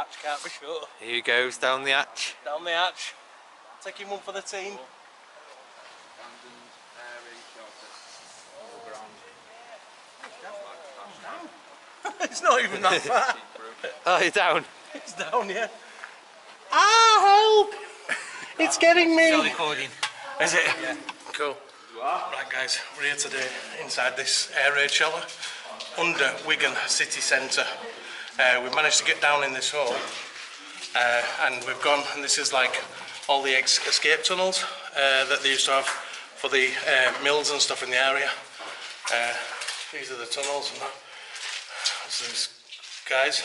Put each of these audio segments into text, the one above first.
hatch, can't be sure. Here he goes down the hatch. Down the hatch. Taking one for the team. It's not even that far. Oh, you're down. It's down, yeah. Ah, help! It's getting me. Still recording. Is it? Yeah. Cool. Right, guys, we're here today inside this air raid shelter under Wigan city centre. We've managed to get down in this hole, and we've gone, and this is like all the escape tunnels that they used to have for the mills and stuff in the area. These are the tunnels. And this is, guys,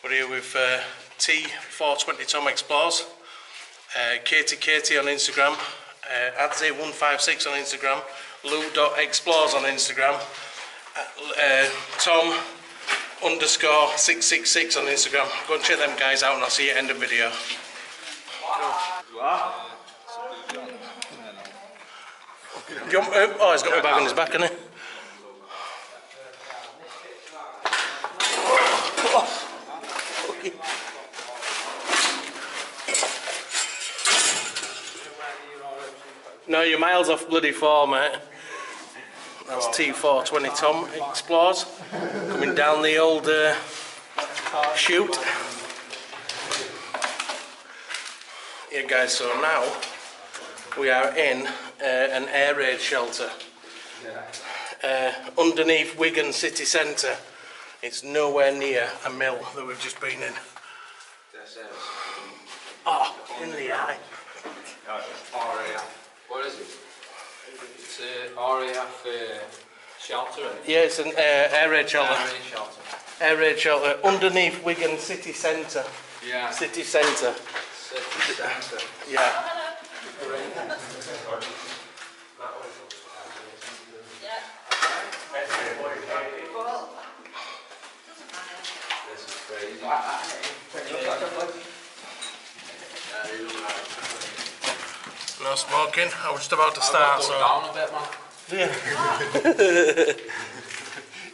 we're here with T420Tom.xplores, katiee on Instagram, Adzay156 on Instagram, Lou.xplores on Instagram, Tom_666 on Instagram. Go and check them guys out and I'll see you at the end of the video. Oh, he's got my bag on his back, hasn't he? No, you're miles off bloody 4, mate. That's T420Tom.xplores coming down the old chute. Yeah, guys, so now we are in an air raid shelter underneath Wigan city centre. It's nowhere near a mill that we've just been in. Oh, in the eye. What is it? It's a RAF shelter. Yeah, it's an air raid shelter. Air raid shelter. Air raid shelter underneath Wigan city centre. Yeah. City centre. City centre. Yeah. This is crazy. No smoking. I was just about to start, so. Down a bit, man. Yeah.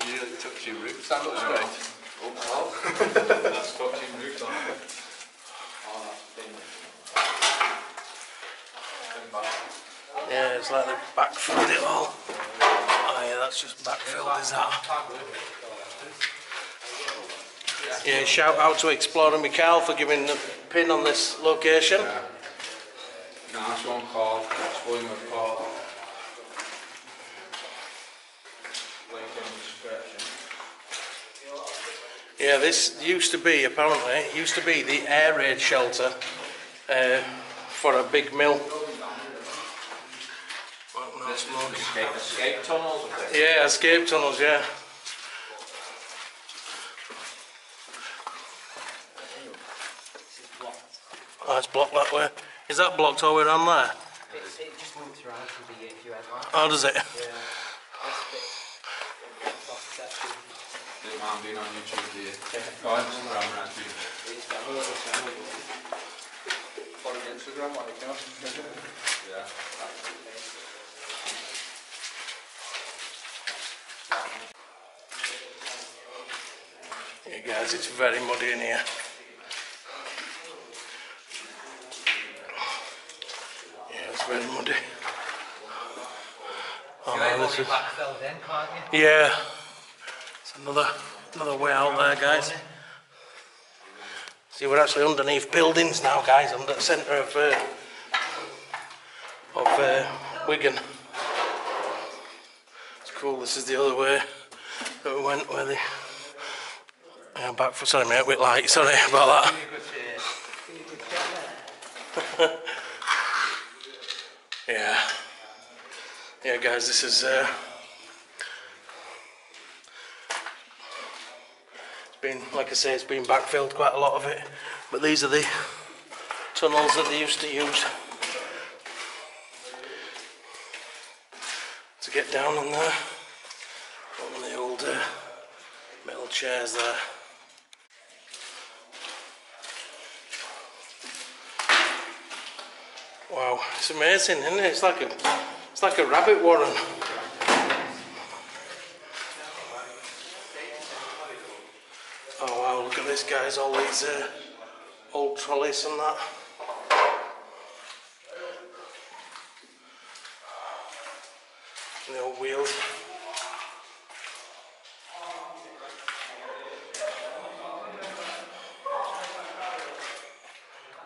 You really touching roots. That looks great. Oh, that's touching roots on it. Oh, that's thin. Yeah, it's like they backfilled it all. Oh yeah, that's just backfilled, is that? Yeah, shout out to Explorer Mikhail for giving the pin on this location. Yeah. Nice one, Carl. That's one with Carl. Link in the description. Yeah, this used to be, apparently, the air raid shelter for a big mill. Well, no smoke. Escape tunnels, I think. Yeah, escape tunnels, yeah. Oh, it's blocked that way. Is that blocked all the way around there? It just moves around to the headline. Oh, does it? Yeah. That's a bit Didn't mind being on YouTube, do you? Oh, Instagram, right? on Instagram, like, you know. Yeah. Yeah, guys, it's very muddy in here. Yeah, it's very muddy. Oh, no, this is... Backfilled in, can't you? Yeah. It's another way out there, guys. See, we're actually underneath buildings now, guys, under the centre of Wigan. It's cool. This is the other way that we went, where the back for, sorry mate, with light, sorry about that. Yeah, guys, this is it's been, like I say, it's been backfilled, quite a lot of it, but these are the tunnels that they used to use to get down on there. One of the old metal chairs there. Wow, it's amazing, isn't it? It's like a rabbit warren. Oh wow, look at this, guys, all these old trolleys and that. And the old wheels.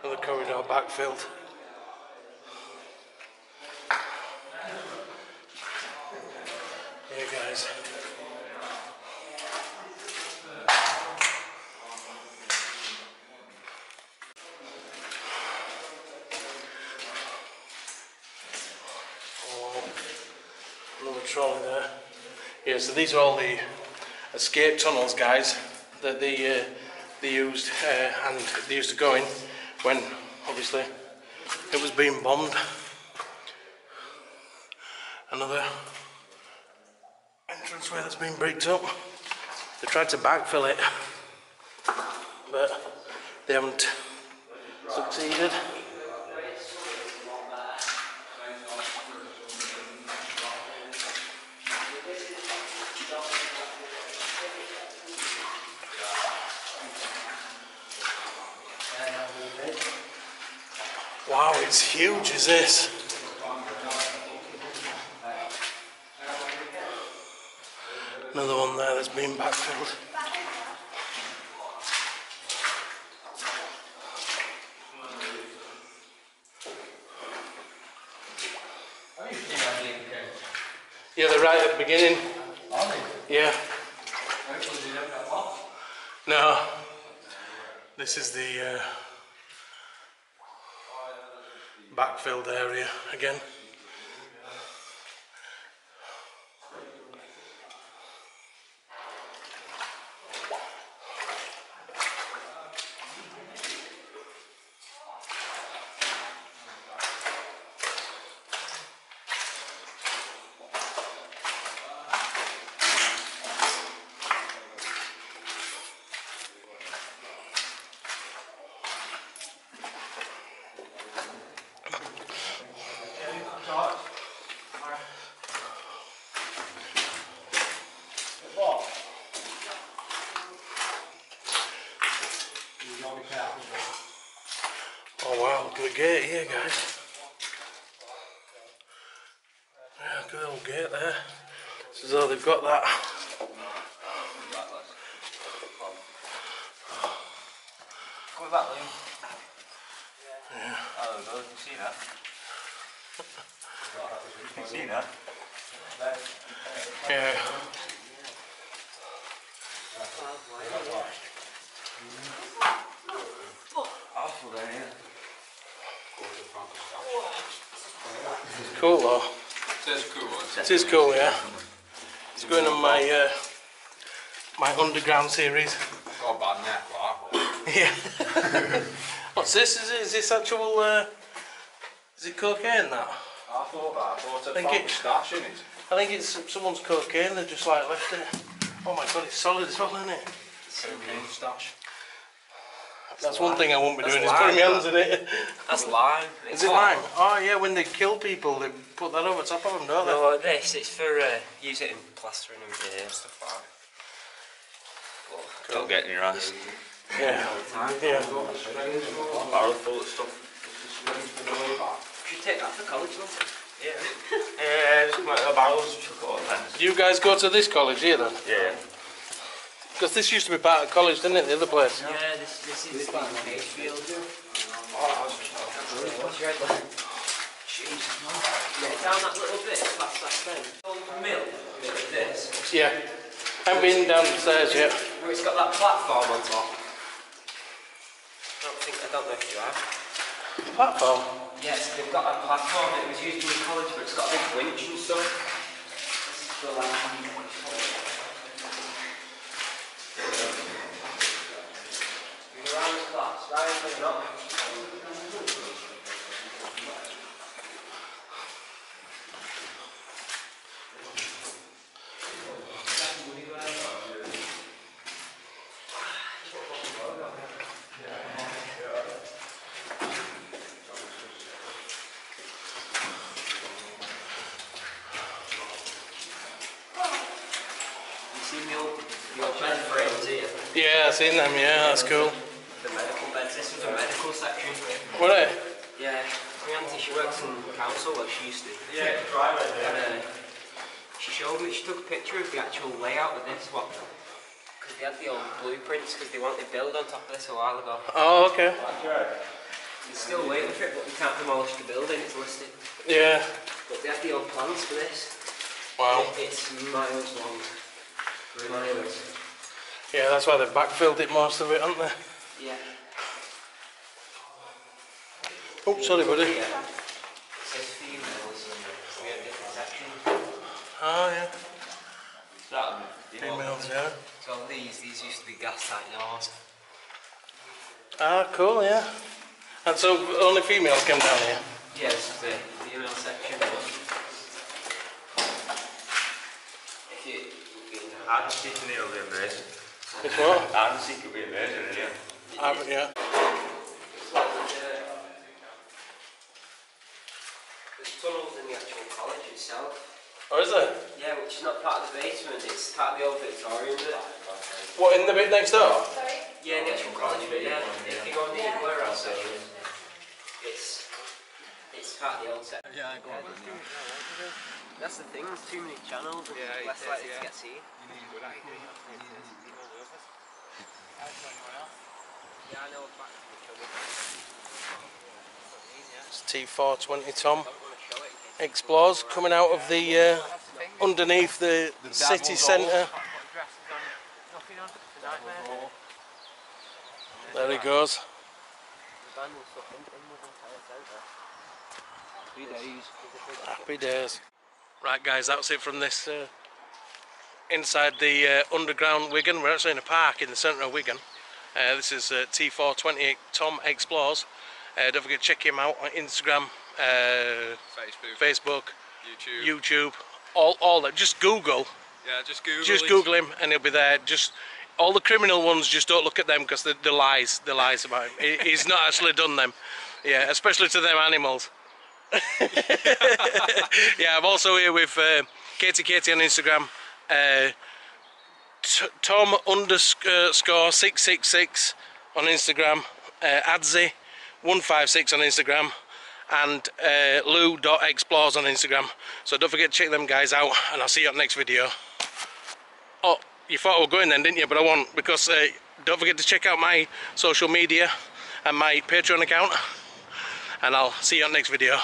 Another corridor backfilled. Here guys. Oh, another trolley there. Yeah, so these are all the escape tunnels, guys, that they used and they used to go in when obviously it was being bombed. Another entranceway that's been bricked up. They tried to backfill it, but they haven't succeeded. Wow, it's huge, is this? Another one there that's been backfilled. Yeah, they're right at the beginning. Yeah. No. This is the backfilled area again. Oh wow, look at the gate here, guys. Yeah, look at the little gate there. It's as though they've got that. Come back, Lou. Yeah. Oh, you can see that. You can see that. Yeah. It's cool though. It is cool. It is cool, yeah. It's going on my my underground series. Got a bad neck, like. Yeah. What's this? Is this actual? Is it cocaine? That? I thought think found it- stash in it. I think it's someone's cocaine. They just like left it. Oh my god, it's solid as well, isn't it? Cocaine stash. That's one thing I won't be That's doing is lime, putting my hands in it. That's lime. Is it lime? Oh yeah, when they kill people, they put that over top of them, don't they? No, this, it's for use it in plastering and stuff like that. Don't get in your ass. Yeah. Yeah. Barrel full of stuff. You should take that for college, though. Yeah. Yeah, just like the barrels. Do you guys go to this college here then? Yeah. Because this used to be part of college, didn't it? The other place. Yeah, this is the Mayfield. Yeah, down that little bit, past that thing. On the mill, bit of this. Yeah. I've been downstairs yet. Where it's got that platform on top. I don't know if you have. Platform. Yes, they've got that platform that was used in college, but it's got a big winch and stuff. This is for like. Around the class, right? But not. Your bed frames here. Yeah, I've seen them. Yeah, that's cool. The medical beds. This was the medical section. Were they? Yeah, my auntie, she works in council, like she used to. Yeah, driver. And she showed me, she took a picture of the actual layout of this one. Because they had the old blueprints, because they wanted to build on top of this a while ago. Oh, okay. They're still waiting for it, but we can't demolish the building, it's listed. Yeah. But they have the old plans for this. Wow. It's miles long. Miles. Yeah, that's why they've backfilled it, most of it, haven't they? Yeah. Oh, sorry, buddy. Yeah. It says females and we have different sections. Oh, yeah. That Females, yeah. So these used to be gas tight doors. Ah, cool, yeah. And so only females come down here? Yes, the female section. I just think it'll be amazing. It's what? I just think it'll be amazing, yeah. Yeah. There's tunnels in the actual college itself. Oh, is there? Yeah, which is not part of the basement, it's part of the old Victorian bit. What, in the bit next door? Yeah, in the actual college bit, yeah. If you go on the warehouse section, it's part of the old section. Yeah, go on. That's the thing, there's too many channels and less likely to get seen. Yeah, I know back to the trouble. It's T420 Tom Explores coming out of the underneath the city centre. There he goes. Happy days. Right guys, that's it from this inside the underground Wigan. We're actually in a park in the centre of Wigan. This is T420 Tom Explores. Don't forget to check him out on Instagram, Facebook, YouTube, all that. Just Google. Yeah, just Google. Just Google him and he'll be there. Just all the criminal ones, just don't look at them because they're lies. They're lies about him. He's not actually done them. Yeah, especially to them animals. Yeah, I'm also here with katiee on Instagram. Tom _ 666 on Instagram. Adzi156 on Instagram. And Lou.xplores on Instagram. So don't forget to check them guys out, and I'll see you on the next video. Oh, you thought I was going then, didn't you? But I won't, because don't forget to check out my social media and my Patreon account, and I'll see you on the next video.